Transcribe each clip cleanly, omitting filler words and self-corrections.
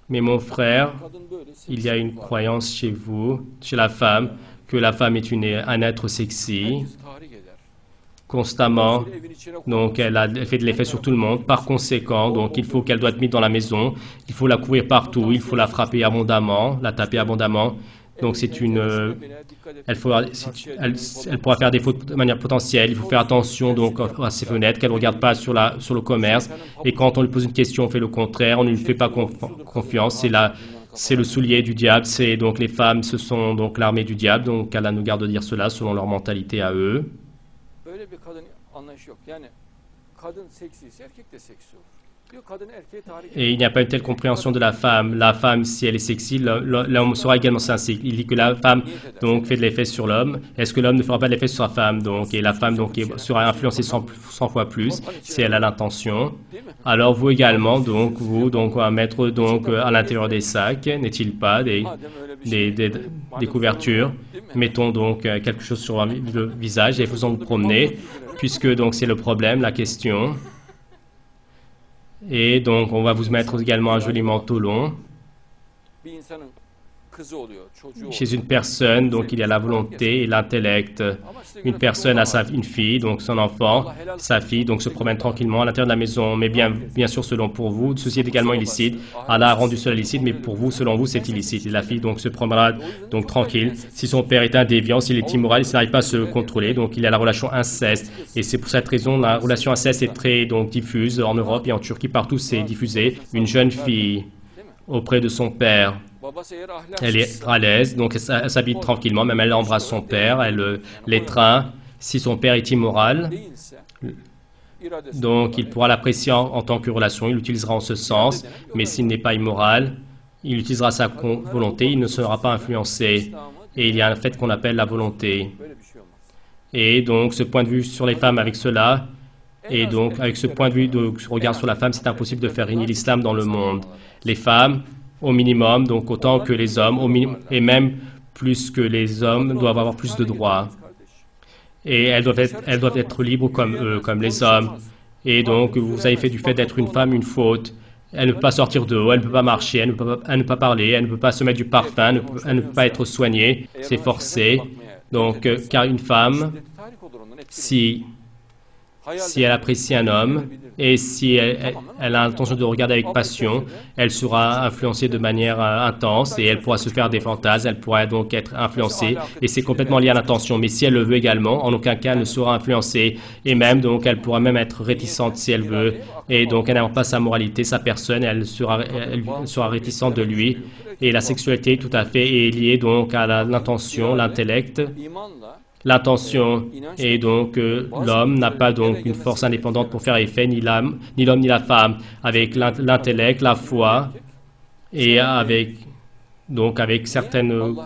Mais mon frère, il y a une croyance chez vous, chez la femme, que la femme est un être sexy, constamment, donc elle fait de l'effet sur tout le monde. Par conséquent, donc il faut qu'elle doit être mise dans la maison, il faut la couvrir partout, il faut la frapper abondamment, la taper abondamment. Donc elle pourra faire des fautes de manière potentielle. Il faut faire attention donc à ses fenêtres, qu'elle ne regarde pas sur le commerce. Et quand on lui pose une question, on fait le contraire, on ne lui fait pas confiance. C'est le soulier du diable. C'est donc les femmes, ce sont donc l'armée du diable. Donc Allah nous garde de dire cela selon leur mentalité à eux. Et il n'y a pas une telle compréhension de la femme. La femme, si elle est sexy, l'homme sera également sexy. Il dit que la femme donc fait de l'effet sur l'homme. Est-ce que l'homme ne fera pas de l'effet sur sa femme donc, et la femme donc sera influencée 100 fois plus si elle a l'intention. Alors vous également, donc à mettre donc à l'intérieur des sacs, n'est-il pas des couvertures. Mettons donc quelque chose sur le visage et faisons-nous promener, puisque donc c'est le problème, la question. Et donc, on va vous mettre également un joli manteau long. Chez une personne, donc il y a la volonté et l'intellect. Une personne a une fille, donc son enfant, sa fille, donc se promène tranquillement à l'intérieur de la maison. Mais bien sûr, selon pour vous, ceci est également illicite. Allah a rendu cela illicite, mais pour vous, selon vous, c'est illicite. Et la fille donc se promènera donc tranquille. Si son père est un déviant, s'il est immoral, il n'arrive pas à se contrôler. Donc il y a la relation inceste. Et c'est pour cette raison la relation inceste est très donc diffuse en Europe et en Turquie, partout c'est diffusé. Une jeune fille auprès de son père. Elle est à l'aise, donc elle s'habille tranquillement, même elle embrasse son père, elle l'étreint. Si son père est immoral, donc il pourra l'apprécier en tant que relation, il l'utilisera en ce sens, mais s'il n'est pas immoral, il utilisera sa volonté, il ne sera pas influencé. Et il y a un fait qu'on appelle la volonté. Et donc ce point de vue sur les femmes avec cela, et donc avec ce point de vue de regard sur la femme, c'est impossible de faire régner l'islam dans le monde. Les femmes, au minimum, donc autant que les hommes, et même plus que les hommes, doivent avoir plus de droits. Et elles doivent être libres comme eux, comme les hommes. Et donc, vous avez fait du fait d'être une femme une faute. Elle ne peut pas sortir de haut, elle ne peut pas marcher, elle ne peut pas parler, elle ne peut pas se mettre du parfum, elle ne peut pas être soignée, c'est forcé. Donc, car une femme, si elle apprécie un homme et si elle a l'intention de regarder avec passion, elle sera influencée de manière intense et elle pourra se faire des fantasmes, elle pourra donc être influencée et c'est complètement lié à l'intention. Mais si elle le veut également, en aucun cas elle ne sera influencée et même donc elle pourra même être réticente si elle veut et donc elle n'aime pas sa moralité, sa personne, elle sera réticente de lui et la sexualité tout à fait est liée donc à l'intention, l'intellect. L'intention et donc l'homme n'a pas donc une force indépendante pour faire effet, ni l'homme ni la femme. Avec l'intellect, la foi et avec certaines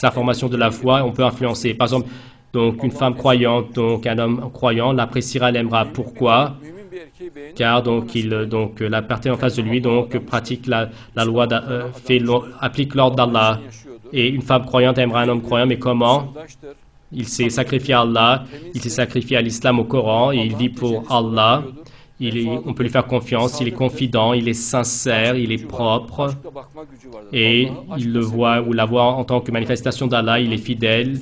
informations de la foi, on peut influencer. Par exemple, donc une femme croyante, donc un homme croyant l'appréciera, l'aimera. Pourquoi? Car donc la personne en face de lui donc pratique la loi, applique l'ordre d'Allah. Et une femme croyante aimera un homme croyant, mais comment? Il s'est sacrifié à Allah, il s'est sacrifié à l'islam, au Coran, et il vit pour Allah. On peut lui faire confiance, il est confident, il est sincère, il est propre, et il le voit ou la voit en tant que manifestation d'Allah, il est fidèle,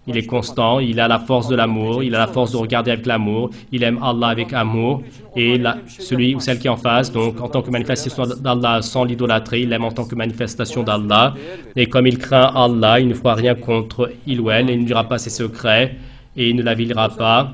il est constant, il a la force de l'amour, il a la force de regarder avec l'amour, il aime Allah avec amour, et celui ou celle qui est en face, donc en tant que manifestation d'Allah sans l'idolâtrie, il aime en tant que manifestation d'Allah, et comme il craint Allah, il ne fera rien contre il ou elle, et il ne dira pas ses secrets, et il ne la vilera pas,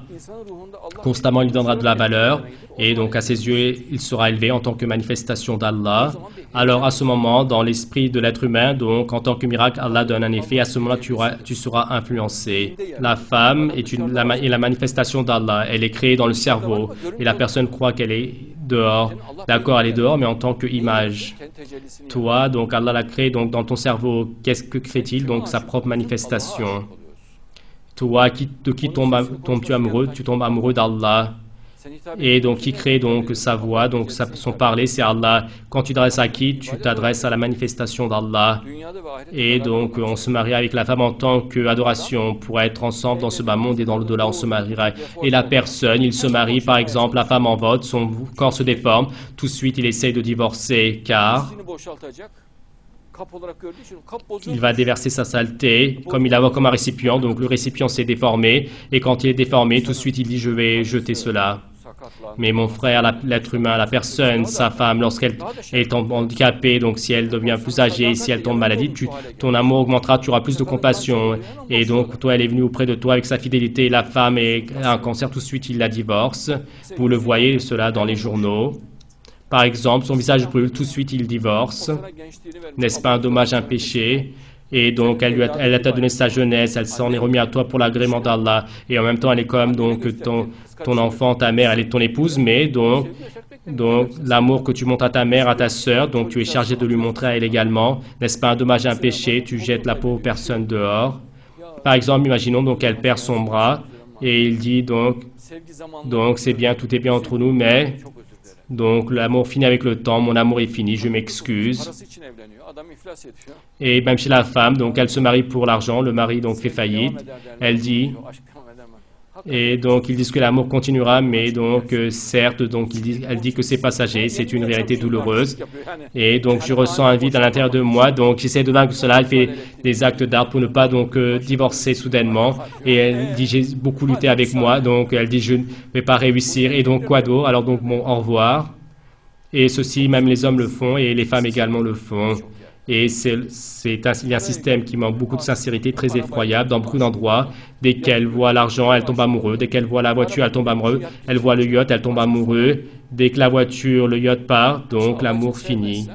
constamment il lui donnera de la valeur, et donc à ses yeux, il sera élevé en tant que manifestation d'Allah. Alors à ce moment, dans l'esprit de l'être humain, donc en tant que miracle, Allah donne un effet, à ce moment-là, tu seras influencé. La femme est la manifestation d'Allah, elle est créée dans le cerveau, et la personne croit qu'elle est dehors. D'accord, elle est dehors, mais en tant qu'image. Toi, donc Allah l'a créé donc, dans ton cerveau. Qu'est-ce que crée-t-il? Donc sa propre manifestation. Toi, de qui tombes-tu amoureux? Tu tombes amoureux d'Allah. Et donc, il crée donc sa voix, donc son parler, c'est Allah. Quand tu t'adresses à qui? Tu t'adresses à la manifestation d'Allah. Et donc, on se marie avec la femme en tant qu'adoration pour être ensemble dans ce bas monde et dans l'au-delà, on se mariera. Et la personne, il se marie, par exemple, la femme en vote, son corps se déforme, tout de suite, il essaye de divorcer, car il va déverser sa saleté, comme il la voit comme un récipient, donc le récipient s'est déformé, et quand il est déformé, tout de suite il dit je vais jeter cela. Mais mon frère, l'être humain, la personne, sa femme, lorsqu'elle est handicapée, donc si elle devient plus âgée, si elle tombe maladie, ton amour augmentera, tu auras plus de compassion. Et donc toi, elle est venue auprès de toi avec sa fidélité, la femme a un cancer, tout de suite il la divorce. Vous le voyez, cela dans les journaux. Par exemple, son visage brûle, tout de suite il divorce. N'est-ce pas un dommage, un péché? Et donc, elle t'a donné sa jeunesse, elle s'en est remise à toi pour l'agrément d'Allah. Et en même temps, elle est comme donc ton enfant, ta mère, elle est ton épouse, mais donc l'amour que tu montres à ta mère, à ta sœur, donc tu es chargé de lui montrer à elle également. N'est-ce pas un dommage, un péché? Tu jettes la pauvre personne dehors. Par exemple, imaginons donc elle perd son bras et il dit donc c'est bien, tout est bien entre nous, mais donc l'amour finit avec le temps, mon amour est fini, je m'excuse. Et même chez la femme, donc elle se marie pour l'argent, le mari donc fait faillite, elle dit, et donc ils disent que l'amour continuera, mais donc certes, donc elle dit que c'est passager, c'est une réalité douloureuse, et donc je ressens un vide à l'intérieur de moi, donc j'essaie de vaincre cela, elle fait des actes d'art pour ne pas donc divorcer soudainement, et elle dit j'ai beaucoup lutté avec moi, donc elle dit je ne vais pas réussir, et donc quoi d'autre? Alors donc bon, au revoir, et ceci même les hommes le font, et les femmes également le font. Et il y a un système qui manque beaucoup de sincérité, très effroyable dans beaucoup d'endroits. Dès qu'elle voit l'argent, elle tombe amoureuse. Dès qu'elle voit la voiture, elle tombe amoureuse. Elle voit le yacht, elle tombe amoureuse. Dès que la voiture, le yacht part, donc l'amour finit.